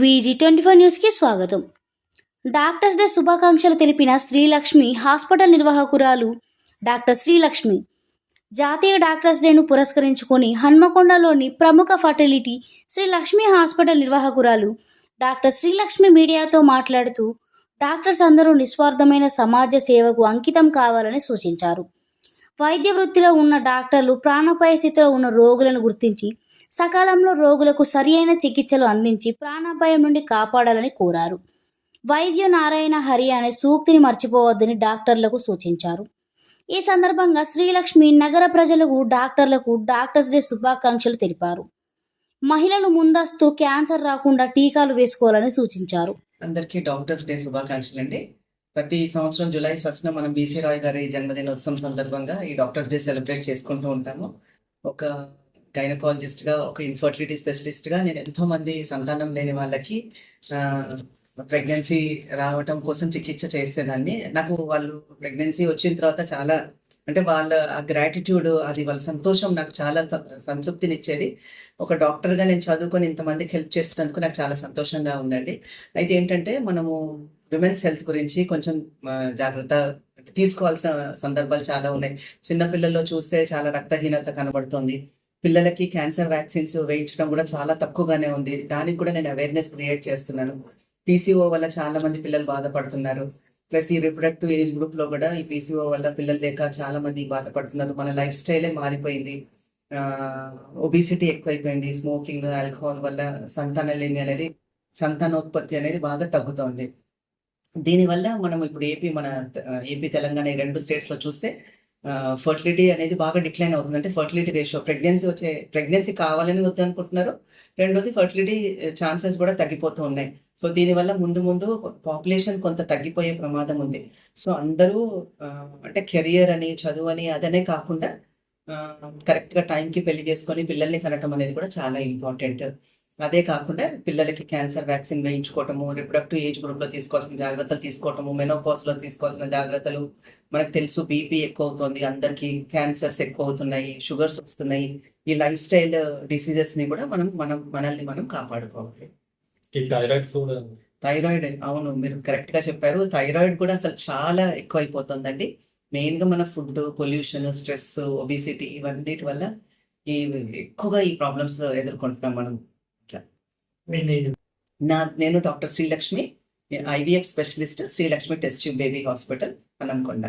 VG24 న్యూస్కి స్వాగతం. Doctors day శుభాకాంక్షలు తెలిపిన శ్రీలక్ష్మి హాస్పిటల్ నిర్వాహకురాలు డాక్టర్ శ్రీలక్ష్మి. జాతీయ డాక్టర్స్ డేను పురస్కరించుకొని హన్మకొండలోని ప్రముఖ ఫర్టిలిటీ శ్రీలక్ష్మి హాస్పిటల్ నిర్వాహకురాలు డాక్టర్ శ్రీలక్ష్మి మీడియాతో మాట్లాడుతూ డాక్టర్స్ అందరూ నిస్వార్థమైన సమాజ సేవకు అంకితం కావాలని సూచించారు. వైద్య వృత్తిలో ఉన్న డాక్టర్లు ప్రాణాపాయ స్థితిలో ఉన్న రోగులను గుర్తించి సకాలంలో రోగులకు సరియైన చికిత్సలు అందించి ప్రాణాపాయం నుండి కాపాడాలని కోరారు. వైద్య నారాయణ హరి అనే సూక్తిని మర్చిపోవద్దని డాక్టర్లకు సూచించారు. ఈ సందర్భంగా శ్రీలక్ష్మి నగర ప్రజలకు డాక్టర్లకు డాక్టర్స్ డే శుభాకాంక్షలు తెలిపారు. మహిళలు ముందస్తు క్యాన్సర్ రాకుండా టీకాలు వేసుకోవాలని సూచించారు. అందరికీ డాక్టర్స్ డే శుభాకాంక్షలు అండి. ప్రతి సంవత్సరం జూలై 1న మనం బీసీ రాయ్ గారి జన్మదినోత్సవం సందర్భంగా ఈ డాక్టర్స్ డే సెలబ్రేట్ చేసుకుంటూ ఉంటాము. ఒక గైనకాలజిస్ట్గా, ఒక ఇన్ఫర్టిలిటీ స్పెషలిస్ట్గా నేను ఎంతోమంది సంతానం లేని వాళ్ళకి ప్రెగ్నెన్సీ రావటం కోసం చికిత్స చేసేదాన్ని. నాకు వాళ్ళు ప్రెగ్నెన్సీ వచ్చిన తర్వాత చాలా అంటే వాళ్ళ ఆ గ్రాటిట్యూడ్, అది వాళ్ళ సంతోషం నాకు చాలా సంతృప్తినిచ్చేది. ఒక డాక్టర్గా నేను చదువుకొని ఇంతమందికి హెల్ప్ చేస్తున్నందుకు నాకు చాలా సంతోషంగా ఉందండి. అయితే ఏంటంటే మనము విమెన్స్ హెల్త్ గురించి కొంచెం జాగ్రత్త తీసుకోవాల్సిన సందర్భాలు చాలా ఉన్నాయి. చిన్నపిల్లల్లో చూస్తే చాలా రక్తహీనత కనబడుతుంది. పిల్లలకి క్యాన్సర్ వ్యాక్సిన్స్ వేయించడం కూడా చాలా తక్కువగానే ఉంది. దానికి కూడా నేను అవేర్నెస్ క్రియేట్ చేస్తున్నాను. పీసీఓ వల్ల చాలా మంది పిల్లలు బాధపడుతున్నారు. ప్లస్ ఈ రిప్రొడక్టివ్ ఏజ్ గ్రూప్ లో కూడా ఈ పీసీఓ వల్ల పిల్లలు లేక చాలా మంది బాధపడుతున్నారు. మన లైఫ్ స్టైలే మారిపోయింది. ఒబిసిటీ ఎక్కువైపోయింది. స్మోకింగ్, ఆల్కహాల్ వల్ల సంతానోత్పత్తి అనేది బాగా తగ్గుతోంది. దీనివల్ల మనం ఇప్పుడు ఏపీ తెలంగాణ ఈ 2 స్టేట్స్ లో చూస్తే ఫర్టిలిటీ అనేది బాగా డిక్లైన్ అవుతుంది. అంటే ఫర్టిలిటీ రేషియో, ప్రెగ్నెన్సీ కావాలని వద్దనుకుంటున్నారు. రెండోది ఫర్టిలిటీ ఛాన్సెస్ కూడా తగ్గిపోతూ ఉన్నాయి. సో దీనివల్ల ముందు పాపులేషన్ కొంత తగ్గిపోయే ప్రమాదం ఉంది. సో అందరూ అంటే కెరియర్ అని, చదువు అని అదనే కాకుండా కరెక్ట్గా టైంకి పెళ్లి చేసుకొని పిల్లల్ని కనటం అనేది కూడా చాలా ఇంపార్టెంట్. అదే కాకుండా పిల్లలకి క్యాన్సర్ వ్యాక్సిన్ వేయించుకోవటము, రిప్రొడక్టివ్ ఏజ్ గ్రూప్లో తీసుకోవాల్సిన జాగ్రత్తలు తీసుకోవటము, మెనోపాజ్లో తీసుకోవాల్సిన జాగ్రత్తలు. మనకు తెలుసు బీపీ ఎక్కువ అవుతుంది, అందరికీ క్యాన్సర్స్ ఎక్కువ అవుతున్నాయి, షుగర్స్ వస్తున్నాయి. ఈ లైఫ్ స్టైల్ డిసీజెస్ని కూడా మనల్ని మనం కాపాడుకోవాలి. థైరాయిడ్, అవును, మీరు కరెక్ట్గా చెప్పారు. థైరాయిడ్ కూడా అసలు చాలా ఎక్కువైపోతుందండి. మెయిన్గా మన ఫుడ్, పొల్యూషన్, స్ట్రెస్, ఒబిసిటీ ఇవన్నిటి వల్ల ఎక్కువగా ఈ ప్రాబ్లమ్స్ ఎదుర్కొంటున్నాం మనం. నేను doctor Srilakshmi, IVF specialist, Srilakshmi test tube baby hospital, Hanamkonda.